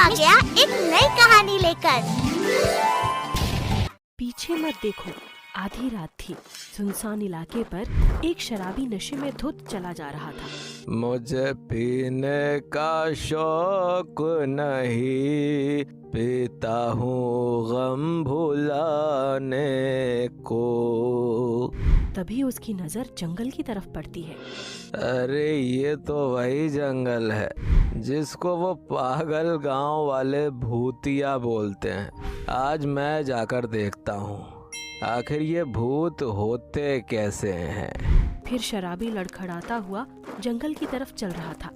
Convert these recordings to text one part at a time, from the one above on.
आ गया एक नई कहानी लेकर। पीछे मत देखो, आधी रात थी। सुनसान इलाके पर एक शराबी नशे में धुत चला जा रहा था। मुझे पीने का शौक नहीं, पीता हूँ गम भुलाने को। तभी उसकी नजर जंगल की तरफ पड़ती है। अरे ये तो वही जंगल है जिसको वो पागल गांव वाले भूतिया बोलते हैं। आज मैं जाकर देखता हूँ आखिर ये भूत होते कैसे हैं। फिर शराबी लड़खड़ाता हुआ जंगल की तरफ चल रहा था।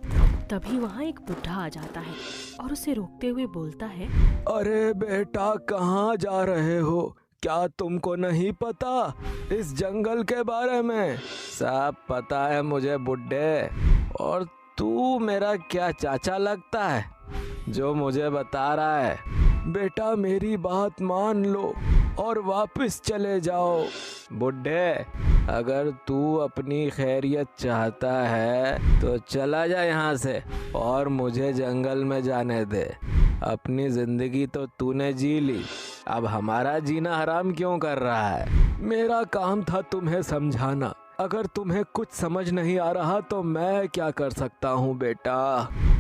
तभी वहाँ एक बुढ़ा आ जाता है और उसे रोकते हुए बोलता है, अरे बेटा कहाँ जा रहे हो? क्या तुमको नहीं पता इस जंगल के बारे में? सब पता है मुझे बुड्ढे, और तू मेरा क्या चाचा लगता है जो मुझे बता रहा है? बेटा मेरी बात मान लो और वापस चले जाओ। बुड्ढे, अगर तू अपनी खैरियत चाहता है तो चला जा यहाँ से और मुझे जंगल में जाने दे। अपनी जिंदगी तो तूने जी ली, अब हमारा जीना हराम क्यों कर रहा है? मेरा काम था तुम्हें समझाना। अगर तुम्हें कुछ समझ नहीं आ रहा तो मैं क्या कर सकता हूँ बेटा?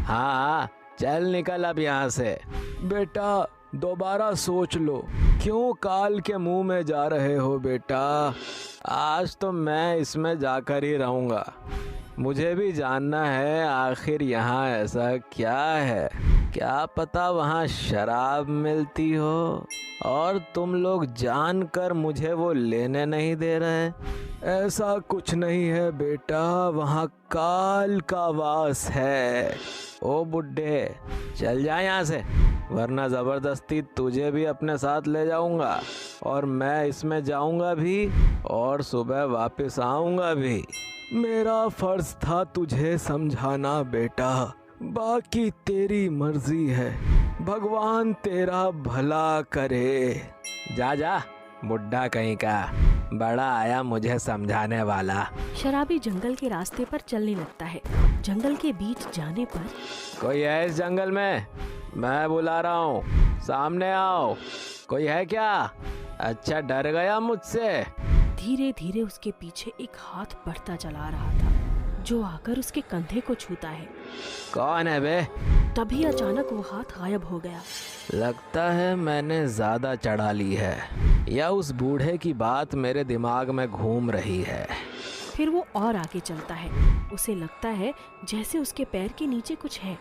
हाँ, चल निकल अब यहाँ से। बेटा दोबारा सोच लो, क्यों काल के मुंह में जा रहे हो बेटा? आज तो मैं इसमें जाकर ही रहूँगा। मुझे भी जानना है आखिर यहाँ ऐसा क्या है। क्या पता वहाँ शराब मिलती हो और तुम लोग जानकर मुझे वो लेने नहीं दे रहे। ऐसा कुछ नहीं है बेटा, वहाँ काल का वास है। ओ बुड्ढे, चल जा यहाँ से, वरना ज़बरदस्ती तुझे भी अपने साथ ले जाऊंगा और मैं इसमें जाऊंगा भी और सुबह वापस आऊंगा भी। मेरा फर्ज था तुझे समझाना बेटा, बाकी तेरी मर्जी है। भगवान तेरा भला करे। जा जा बुड्ढा कहीं का, बड़ा आया मुझे समझाने वाला। शराबी जंगल के रास्ते पर चलने लगता है। जंगल के बीच जाने पर, कोई है इस जंगल में? मैं बुला रहा हूँ, सामने आओ। कोई है क्या? अच्छा, डर गया मुझसे? धीरे धीरे उसके पीछे एक हाथ बढ़ता चला रहा था जो आकर उसके कंधे को छूता है। कौन है बे? तभी अचानक वो हाथ गायब हो गया। लगता है मैंने ज्यादा चढ़ा ली है या उस बूढ़े की बात मेरे दिमाग में घूम रही है। फिर वो और आगे चलता है। उसे लगता है जैसे उसके पैर के नीचे कुछ है।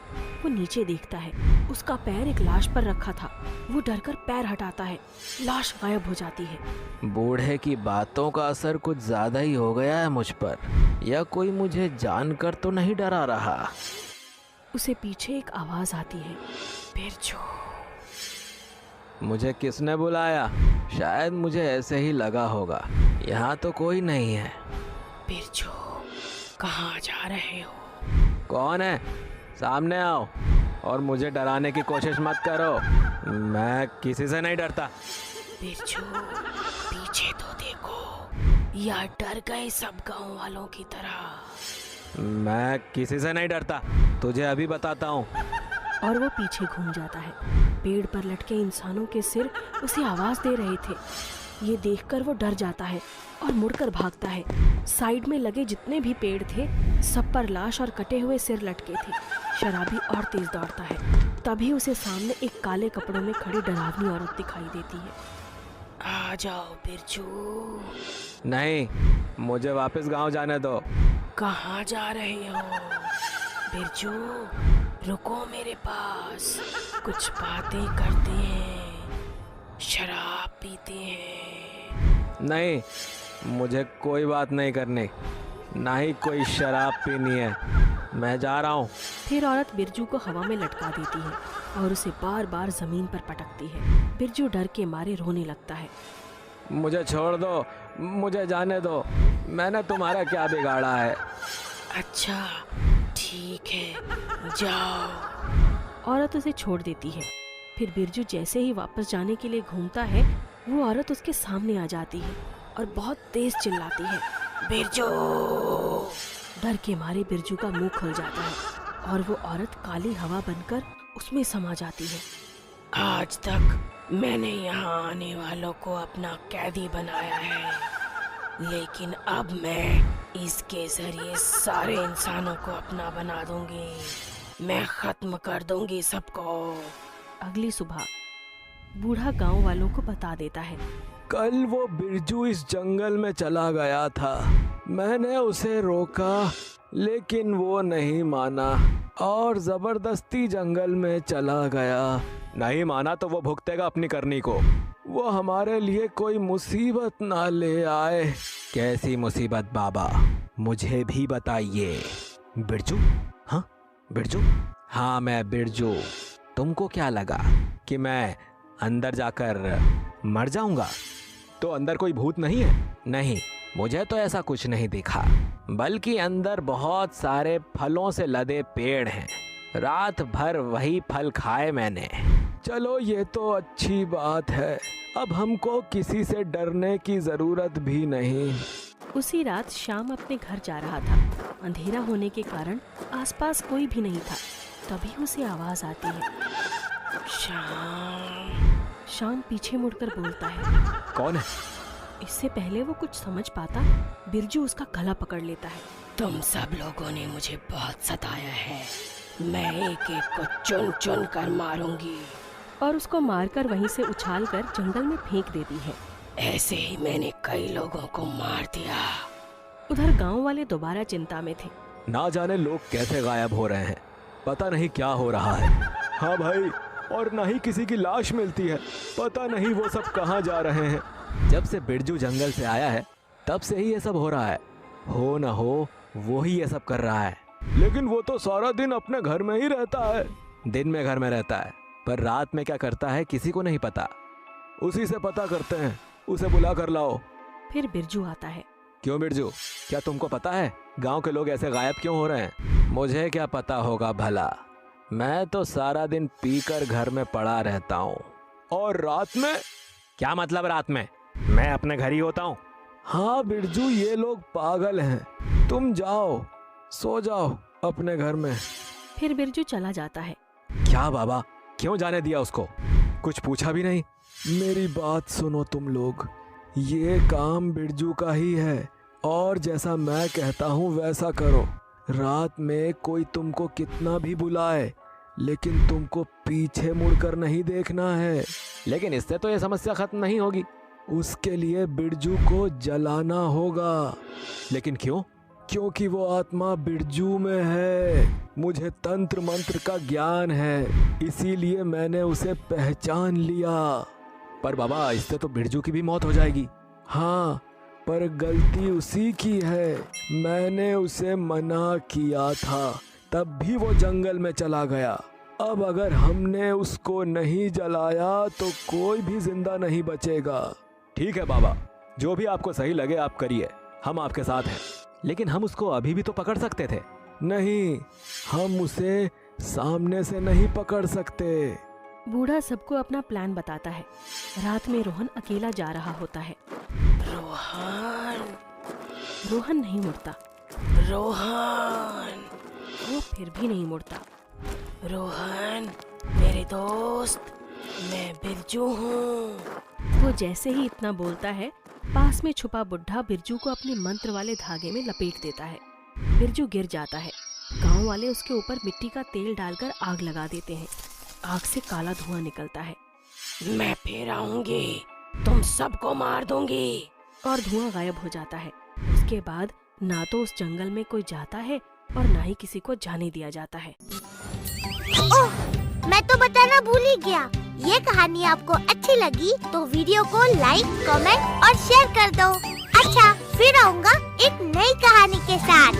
वो नीचे देखता है, उसका पैर एक लाश पर रखा था। वो डरकर पैर हटाता है, लाश गायब हो जाती है। बूढ़े की बातों का असर कुछ ज्यादा ही हो गया है मुझ पर, या कोई मुझे जानकर तो नहीं डरा रहा। उसे पीछे एक आवाज आती है, बिरजू। मुझे किसने बुलाया? शायद मुझे ऐसे ही लगा होगा। यहाँ तो कोई नहीं है। बिरजू, कहाँ जा रहे हो? कौन है? सामने आओ और मुझे डराने की कोशिश मत करो, मैं किसी से नहीं डरता। बिरजू, पीछे तो देखो, या डर गए सब गांव वालों की तरह। मैं किसी से नहीं डरता, तुझे अभी बताता हूँ। और वो पीछे घूम जाता है। पेड़ पर लटके इंसानों के सिर उसे आवाज दे रहे थे। ये देखकर वो डर जाता है और मुड़कर भागता है। साइड में लगे जितने भी पेड़ थे सब पर लाश और कटे हुए सिर लटके थे। शराबी और तेज दौड़ता है। तभी उसे सामने एक काले कपड़ों में खड़ी डरावनी औरत दिखाई देती है। आ जाओ बिरजू। नहीं, मुझे वापस गांव जाने दो। कहाँ जा रहे हो? बिरजू, रुको मेरे पास, कुछ बातें करते हैं, शराब पीते हैं। नहीं, मुझे कोई बात नहीं करनी, ना ही कोई शराब पीनी है। मैं जा रहा हूँ। फिर औरत बिरजू को हवा में लटका देती है और उसे बार बार जमीन पर पटकती है। बिरजू डर के मारे रोने लगता है। मुझे छोड़ दो, मुझे जाने दो, मैंने तुम्हारा क्या बिगाड़ा है? अच्छा ठीक है, जाओ। औरत उसे छोड़ देती है। फिर बिरजू जैसे ही वापस जाने के लिए घूमता है, वो औरत उसके सामने आ जाती है और बहुत तेज चिल्लाती है, बिरजू। डर के मारे बिरजू का मुंह खुल जाता है और वो औरत काली हवा बनकर उसमें समा जाती है। आज तक मैंने यहाँ आने वालों को अपना कैदी बनाया है, लेकिन अब मैं इसके जरिए सारे इंसानों को अपना बना दूंगी। मैं खत्म कर दूंगी सबको। अगली सुबह बूढ़ा गांव वालों को बता देता है। कल वो बिरजू इस जंगल में चला गया था। मैंने उसे रोका लेकिन वो नहीं माना और जबरदस्ती जंगल में चला गया। नहीं माना तो वो भुगतेगा अपनी करनी को। वो हमारे लिए कोई मुसीबत ना ले आए। कैसी मुसीबत बाबा, मुझे भी बताइए। बिरजू? हाँ बिरजू? हाँ मैं बिरजू। तुमको क्या लगा कि मैं अंदर जाकर मर जाऊंगा? तो अंदर कोई भूत नहीं है? नहीं, मुझे तो ऐसा कुछ नहीं दिखा, बल्कि अंदर बहुत सारे फलों से लदे पेड़ हैं। रात भर वही फल खाए मैंने। चलो ये तो अच्छी बात है। अब हमको किसी से डरने की जरूरत भी नहीं। उसी रात श्याम अपने घर जा रहा था। अंधेरा होने के कारण आसपास कोई भी नहीं था। तभी उसे आवाज आती है, श्याम। श्याम पीछे मुड़कर बोलता है, कौन है? इससे पहले वो कुछ समझ पाता, बिरजू उसका गला पकड़ लेता है। तुम सब लोगों ने मुझे बहुत सताया है। मैं एक एक को चुन चुन कर मारूंगी। और उसको मारकर वहीं से उछालकर जंगल में फेंक देती है। ऐसे ही मैंने कई लोगों को मार दिया। उधर गांव वाले दोबारा चिंता में थे। ना जाने लोग कैसे गायब हो रहे हैं, पता नहीं क्या हो रहा है। हाँ भाई, और ना ही किसी की लाश मिलती है। पता नहीं वो सब कहाँ जा रहे हैं। जब से बिरजू जंगल से आया है तब से ही ये सब हो रहा है। हो ना हो वो ही ये सब कर रहा है। लेकिन वो तो सारा दिन अपने घर में ही रहता है। दिन में घर में रहता है, पर रात में क्या करता है किसी को नहीं पता। उसी से पता करते हैं। उसे बुला कर लाओ। फिर बिरजू आता है। क्यों बिरजू, क्या तुमको पता है गांव के लोग ऐसे गायब क्यों हो रहे हैं? मुझे क्या पता होगा भला। मैं तो सारा दिन पीकर घर में पड़ा रहता हूँ। और रात में? क्या मतलब रात में? मैं अपने घर ही होता हूँ। हाँ बिरजू, ये लोग पागल हैं। तुम जाओ, सो जाओ अपने घर में। फिर बिरजू चला जाता है। क्या बाबा, क्यों जाने दिया उसको? कुछ पूछा भी नहीं? मेरी बात सुनो तुम लोग, ये काम बिरजू का ही है और जैसा मैं कहता हूँ वैसा करो। रात में कोई तुमको कितना भी बुलाए, लेकिन तुमको पीछे मुड़कर नहीं देखना है। लेकिन इससे तो ये समस्या खत्म नहीं होगी। उसके लिए बिरजू को जलाना होगा। लेकिन क्यों? क्योंकि वो आत्मा बिरजू में है। मुझे तंत्र मंत्र का ज्ञान है, इसीलिए मैंने उसे पहचान लिया। पर बाबा, इससे तो बिरजू की भी मौत हो जाएगी। हाँ, पर गलती उसी की है। मैंने उसे मना किया था, तब भी वो जंगल में चला गया। अब अगर हमने उसको नहीं जलाया तो कोई भी जिंदा नहीं बचेगा। ठीक है बाबा, जो भी आपको सही लगे आप करिए, हम आपके साथ हैं। लेकिन हम उसको अभी भी तो पकड़ सकते थे। नहीं, हम उसे सामने से नहीं पकड़ सकते। बूढ़ा सबको अपना प्लान बताता है। रात में रोहन अकेला जा रहा होता है। रोहन नहीं मुड़ता। रोहन, वो फिर भी नहीं मुड़ता। रोहन मेरे दोस्त, मैं बिरजू हूँ। वो जैसे ही इतना बोलता है, पास में छुपा बुढ़ा बिरजू को अपने मंत्र वाले धागे में लपेट देता है। बिरजू गिर जाता है। गांव वाले उसके ऊपर मिट्टी का तेल डालकर आग लगा देते हैं। आग से काला धुआं निकलता है। मैं फिर आऊंगी, तुम सबको मार दूंगी। और धुआं गायब हो जाता है। उसके बाद ना तो उस जंगल में कोई जाता है और ना ही किसी को जाने दिया जाता है। ओह, मैं तो बताना भूल ही गया। ये कहानी आपको अच्छी लगी तो वीडियो को लाइक, कमेंट और शेयर कर दो। अच्छा, फिर आऊँगा एक नई कहानी के साथ।